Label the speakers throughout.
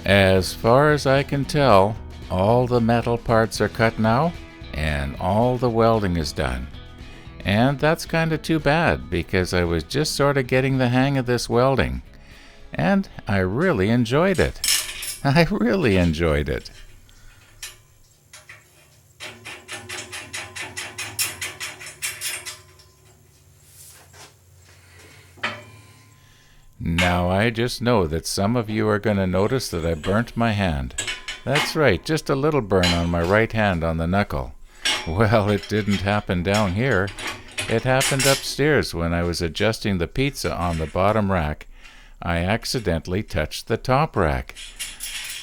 Speaker 1: As far as I can tell, all the metal parts are cut now, and all the welding is done. And that's kind of too bad, because I was just sort of getting the hang of this welding. And I really enjoyed it. I really enjoyed it. Now I just know that some of you are going to notice that I burnt my hand. That's right, just a little burn on my right hand on the knuckle. Well, it didn't happen down here. It happened upstairs when I was adjusting the pizza on the bottom rack. I accidentally touched the top rack.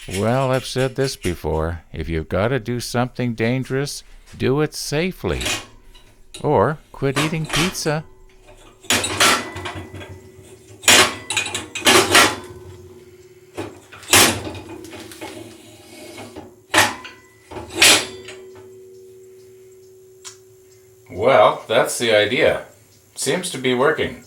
Speaker 1: Well, I've said this before. If you've got to do something dangerous, do it safely. Or quit eating pizza. Well, that's the idea. Seems to be working.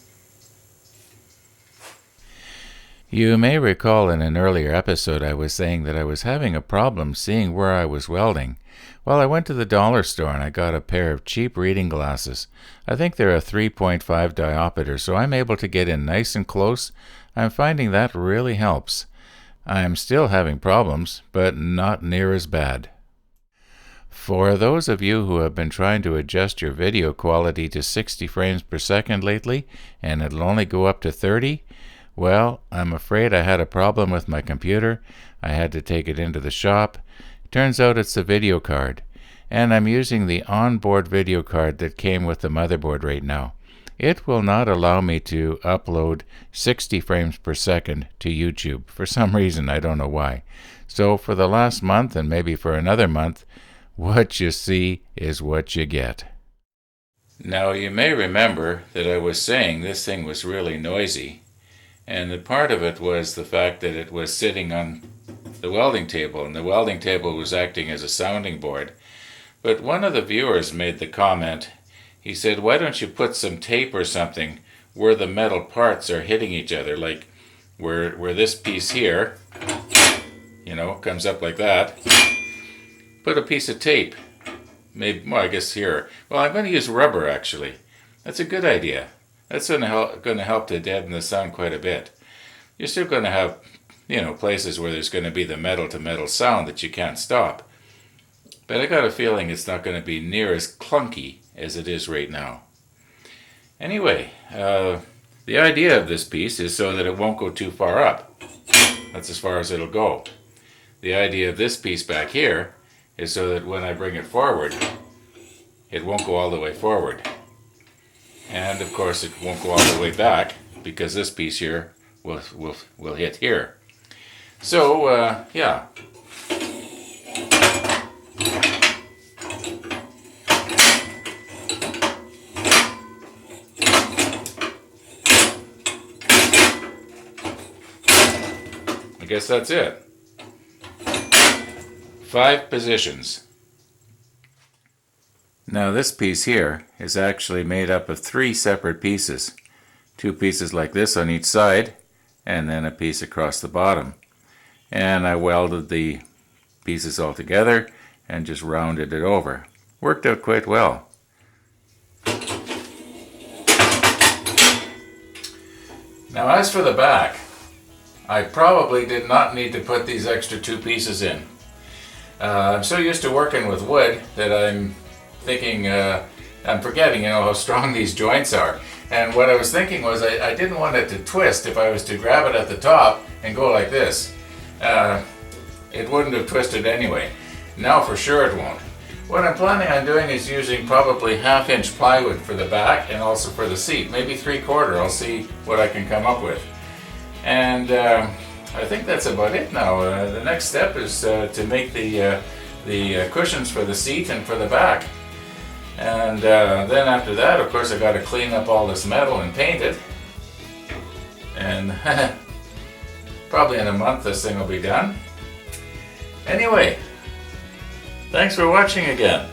Speaker 1: You may recall in an earlier episode I was saying that I was having a problem seeing where I was welding. Well, I went to the dollar store and I got a pair of cheap reading glasses. I think they're a 3.5 diopter, so I'm able to get in nice and close. I'm finding that really helps. I'm still having problems, but not near as bad. For those of you who have been trying to adjust your video quality to 60 frames per second lately, and it'll only go up to 30, well, I'm afraid I had a problem with my computer. I had to take it into the shop. Turns out it's the video card, and I'm using the onboard video card that came with the motherboard right now. It will not allow me to upload 60 frames per second to YouTube. For some reason, I don't know why. So for the last month, and maybe for another month, what you see is what you get. Now you may remember that I was saying this thing was really noisy, and that part of it was the fact that it was sitting on the welding table, and the welding table was acting as a sounding board. But one of the viewers made the comment, he said, why don't you put some tape or something where the metal parts are hitting each other, like where this piece here, comes up like that. Put a piece of tape, maybe, well, I guess here. Well, I'm going to use rubber, actually. That's a good idea. That's going to help to deaden the sound quite a bit. You're still going to have, places where there's going to be the metal-to-metal sound that you can't stop. But I got a feeling it's not going to be near as clunky as it is right now. Anyway, the idea of this piece is so that it won't go too far up. That's as far as it'll go. The idea of this piece back here is so that when I bring it forward, it won't go all the way forward. And of course it won't go all the way back, because this piece here will hit here. So, yeah. I guess that's it. 5 positions. Now this piece here is actually made up of 3 separate pieces. 2 pieces like this on each side, and then a piece across the bottom. And I welded the pieces all together and just rounded it over. Worked out quite well. Now as for the back, I probably did not need to put these extra 2 pieces in. I'm so used to working with wood that I'm thinking, I'm forgetting, how strong these joints are. And what I was thinking was I didn't want it to twist. If I was to grab it at the top and go like this, it wouldn't have twisted anyway. Now for sure it won't. What I'm planning on doing is using probably 1/2-inch plywood for the back and also for the seat. Maybe 3/4. I'll see what I can come up with. And I think that's about it now. The next step is to make the cushions for the seat and for the back. And then after that, of course, I got to clean up all this metal and paint it. And probably in a month this thing will be done. Anyway, thanks for watching again.